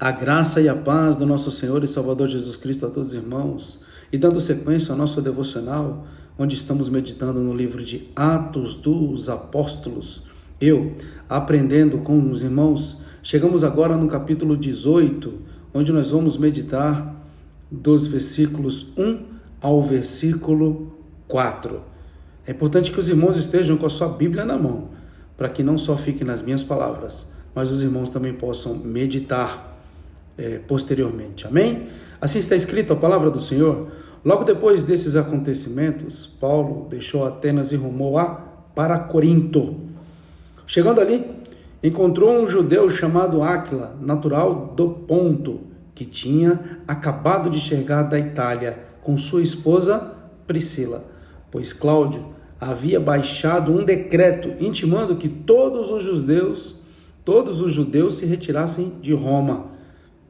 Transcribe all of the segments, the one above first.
A graça e a paz do nosso Senhor e Salvador Jesus Cristo a todos os irmãos. E dando sequência ao nosso devocional, onde estamos meditando no livro de Atos dos Apóstolos, aprendendo com os irmãos, chegamos agora no capítulo 18, onde nós vamos meditar dos versículos 1 ao versículo 4. É importante que os irmãos estejam com a sua Bíblia na mão, para que não só fiquem nas minhas palavras, mas os irmãos também possam meditar posteriormente. Amém? Assim está escrito a palavra do Senhor. Logo depois desses acontecimentos, Paulo deixou Atenas e rumou para Corinto. Chegando ali, encontrou um judeu chamado Áquila, natural do Ponto, que tinha acabado de chegar da Itália com sua esposa Priscila, pois Cláudio havia baixado um decreto intimando que todos os judeus se retirassem de Roma.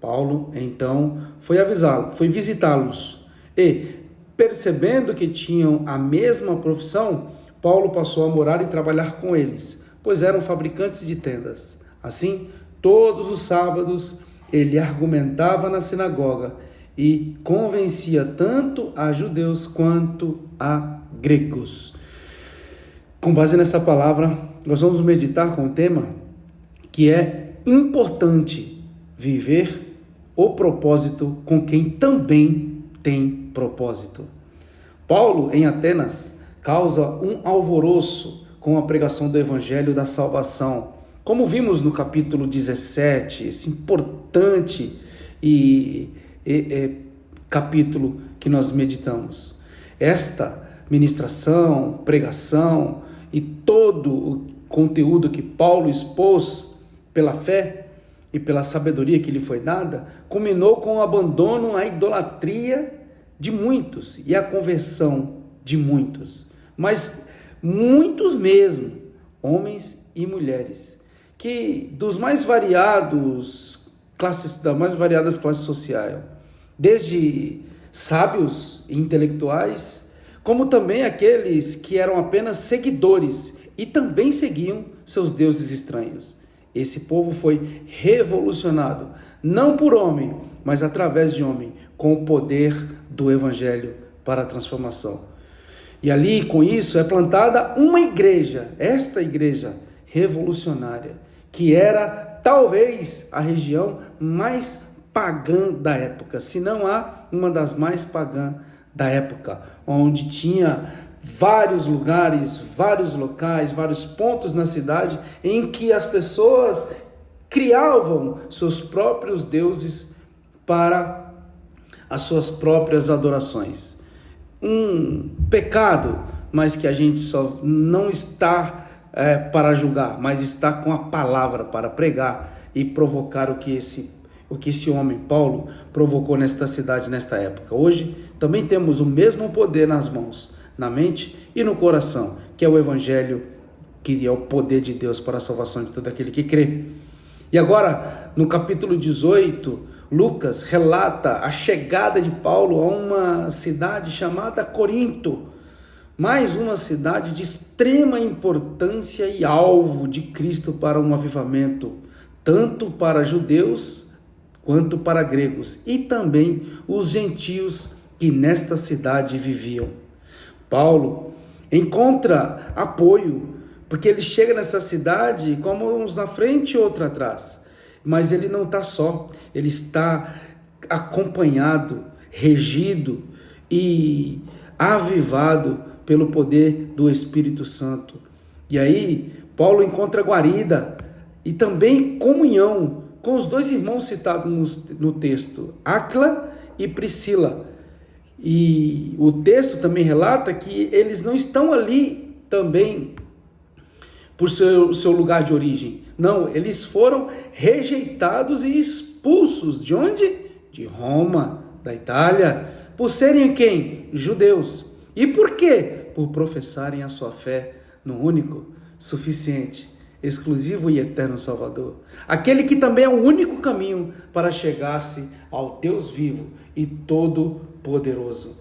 Paulo, então, foi visitá-los e, percebendo que tinham a mesma profissão, Paulo passou a morar e trabalhar com eles, pois eram fabricantes de tendas. Assim, todos os sábados, ele argumentava na sinagoga e convencia tanto a judeus quanto a gregos. Com base nessa palavra, nós vamos meditar com o tema que é importante viver o propósito com quem também tem propósito. Paulo, em Atenas, causa um alvoroço com a pregação do Evangelho da Salvação. Como vimos no capítulo 17, esse importante capítulo que nós meditamos. Esta ministração, pregação e todo o conteúdo que Paulo expôs pela fé e pela sabedoria que lhe foi dada, culminou com o abandono à idolatria de muitos e a conversão de muitos, mas muitos mesmo, homens e mulheres, que das mais variadas classes sociais, desde sábios e intelectuais, como também aqueles que eram apenas seguidores e também seguiam seus deuses estranhos. Esse povo foi revolucionado, não por homem, mas através de homem, com o poder do Evangelho para a transformação. E ali, com isso, é plantada uma igreja, esta igreja revolucionária, que era talvez a região mais pagã da época, se não uma das mais pagãs da época, onde tinha vários lugares, vários locais, vários pontos na cidade em que as pessoas criavam seus próprios deuses para as suas próprias adorações. Um pecado, mas que a gente só não está para julgar, mas está com a palavra para pregar e provocar o que esse homem, Paulo, provocou nesta cidade, nesta época. Hoje também temos o mesmo poder nas mãos, na mente e no coração, que é o Evangelho, que é o poder de Deus para a salvação de todo aquele que crê. E agora, no capítulo 18, Lucas relata a chegada de Paulo a uma cidade chamada Corinto, mais uma cidade de extrema importância e alvo de Cristo para um avivamento, tanto para judeus quanto para gregos, e também os gentios que nesta cidade viviam. Paulo encontra apoio, porque ele chega nessa cidade como uns na frente e outro atrás. Mas ele não está só, ele está acompanhado, regido e avivado pelo poder do Espírito Santo. E aí, Paulo encontra guarida e também comunhão com os dois irmãos citados no texto, Áquila e Priscila. E o texto também relata que eles não estão ali também por seu lugar de origem. Não, eles foram rejeitados e expulsos. De onde? De Roma, da Itália. Por serem quem? Judeus. E por quê? Por professarem a sua fé no único, suficiente, exclusivo e eterno Salvador. Aquele que também é o único caminho para chegar-se ao Deus vivo e todo-poderoso.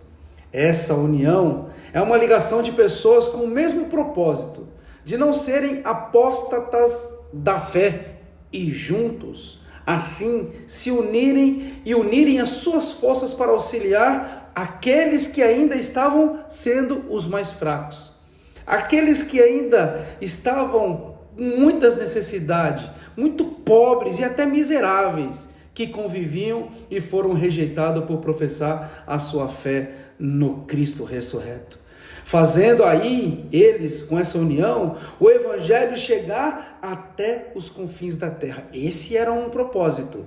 Essa união é uma ligação de pessoas com o mesmo propósito, de não serem apóstatas da fé e juntos assim se unirem e unirem as suas forças para auxiliar aqueles que ainda estavam sendo os mais fracos, aqueles que ainda estavam com muitas necessidades, muito pobres e até miseráveis, que conviviam e foram rejeitados por professar a sua fé no Cristo ressurreto. Fazendo aí, eles, com essa união, o evangelho chegar até os confins da terra. Esse era um propósito,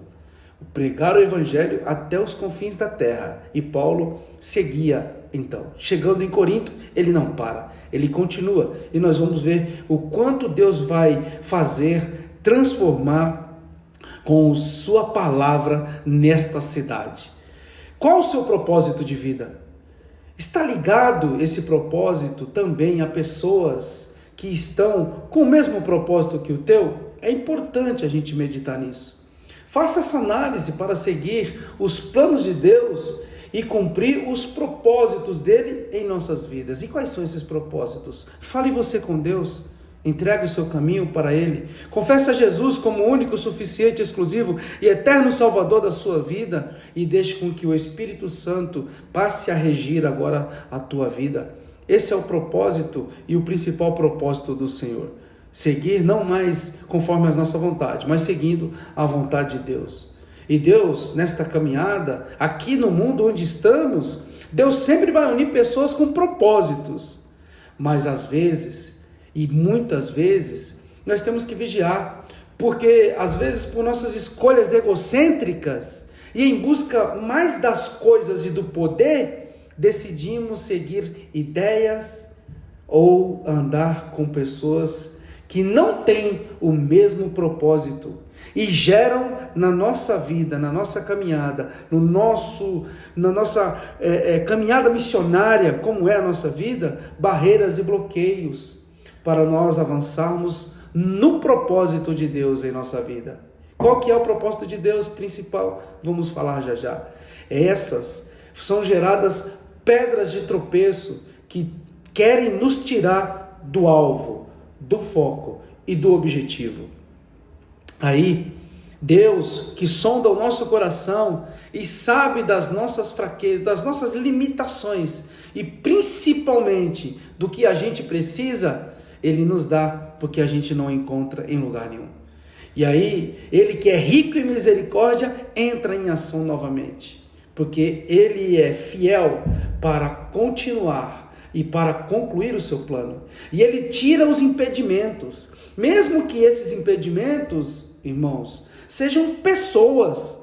pregar o evangelho até os confins da terra. E Paulo seguia, então. Chegando em Corinto, ele não para, ele continua. E nós vamos ver o quanto Deus vai fazer, transformar com sua palavra nesta cidade. Qual o seu propósito de vida? Está ligado esse propósito também a pessoas que estão com o mesmo propósito que o teu? É importante a gente meditar nisso. Faça essa análise para seguir os planos de Deus e cumprir os propósitos dele em nossas vidas. E quais são esses propósitos? Fale você com Deus. Entregue o seu caminho para Ele. Confesse a Jesus como único, suficiente, exclusivo e eterno Salvador da sua vida. E deixe com que o Espírito Santo passe a regir agora a tua vida. Esse é o propósito e o principal propósito do Senhor. Seguir não mais conforme a nossa vontade, mas seguindo a vontade de Deus. E Deus, nesta caminhada, aqui no mundo onde estamos, Deus sempre vai unir pessoas com propósitos. Mas às vezes, e muitas vezes, nós temos que vigiar, porque às vezes por nossas escolhas egocêntricas e em busca mais das coisas e do poder, decidimos seguir ideias ou andar com pessoas que não têm o mesmo propósito e geram na nossa vida, na nossa caminhada, na nossa caminhada missionária, como é a nossa vida, barreiras e bloqueios para nós avançarmos no propósito de Deus em nossa vida. Qual que é o propósito de Deus principal? Vamos falar já já. Essas são geradas pedras de tropeço que querem nos tirar do alvo, do foco e do objetivo. Aí, Deus, que sonda o nosso coração e sabe das nossas fraquezas, das nossas limitações e principalmente do que a gente precisa, Ele nos dá porque a gente não encontra em lugar nenhum. E aí, Ele que é rico em misericórdia, entra em ação novamente, porque Ele é fiel para continuar e para concluir o seu plano. E Ele tira os impedimentos, mesmo que esses impedimentos, irmãos, sejam pessoas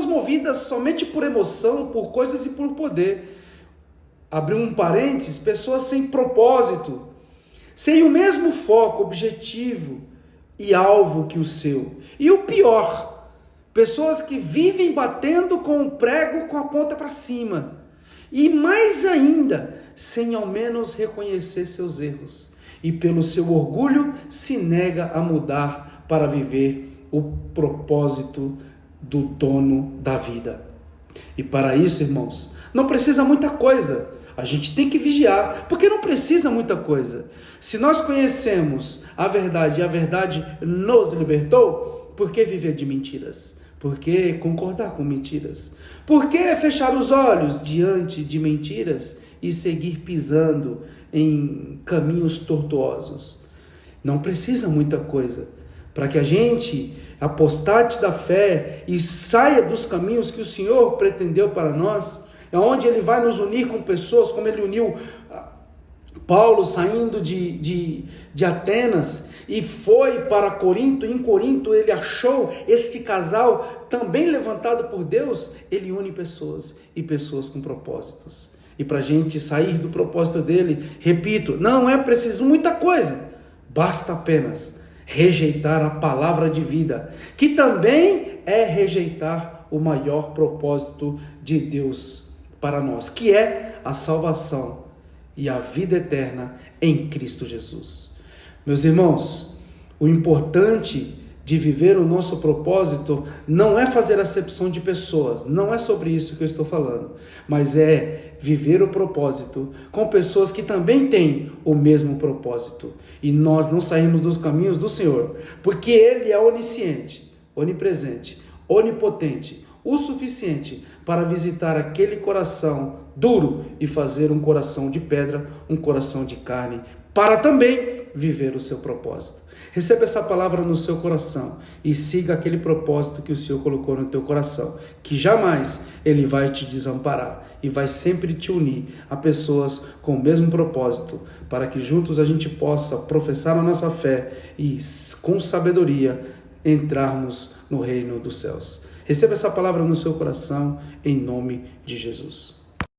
movidas somente por emoção, por coisas e por poder. Abriu um parênteses, pessoas sem propósito, sem o mesmo foco, objetivo e alvo que o seu. E o pior, pessoas que vivem batendo com o prego com a ponta para cima. E mais ainda, sem ao menos reconhecer seus erros. E pelo seu orgulho se nega a mudar para viver o propósito do dono da vida. E para isso, irmãos, não precisa muita coisa. A gente tem que vigiar, porque não precisa muita coisa. Se nós conhecemos a verdade e a verdade nos libertou, por que viver de mentiras? Por que concordar com mentiras? Por que fechar os olhos diante de mentiras e seguir pisando em caminhos tortuosos? Não precisa muita coisa para que a gente apostate da fé e saia dos caminhos que o Senhor pretendeu para nós, onde Ele vai nos unir com pessoas, como Ele uniu Paulo saindo de Atenas e foi para Corinto. Em Corinto ele achou este casal também levantado por Deus. Ele une pessoas e pessoas com propósitos. E para a gente sair do propósito dele, repito, não é preciso muita coisa, basta apenas rejeitar a palavra de vida, que também é rejeitar o maior propósito de Deus para nós, que é a salvação e a vida eterna em Cristo Jesus. Meus irmãos, o importante de viver o nosso propósito não é fazer acepção de pessoas, não é sobre isso que eu estou falando, mas é viver o propósito com pessoas que também têm o mesmo propósito. E nós não saímos dos caminhos do Senhor, porque Ele é onisciente, onipresente, onipotente, o suficiente para visitar aquele coração duro e fazer um coração de pedra, um coração de carne, para também viver o seu propósito. Receba essa palavra no seu coração e siga aquele propósito que o Senhor colocou no teu coração, que jamais Ele vai te desamparar e vai sempre te unir a pessoas com o mesmo propósito, para que juntos a gente possa professar a nossa fé e com sabedoria entrarmos no reino dos céus. Receba essa palavra no seu coração, em nome de Jesus.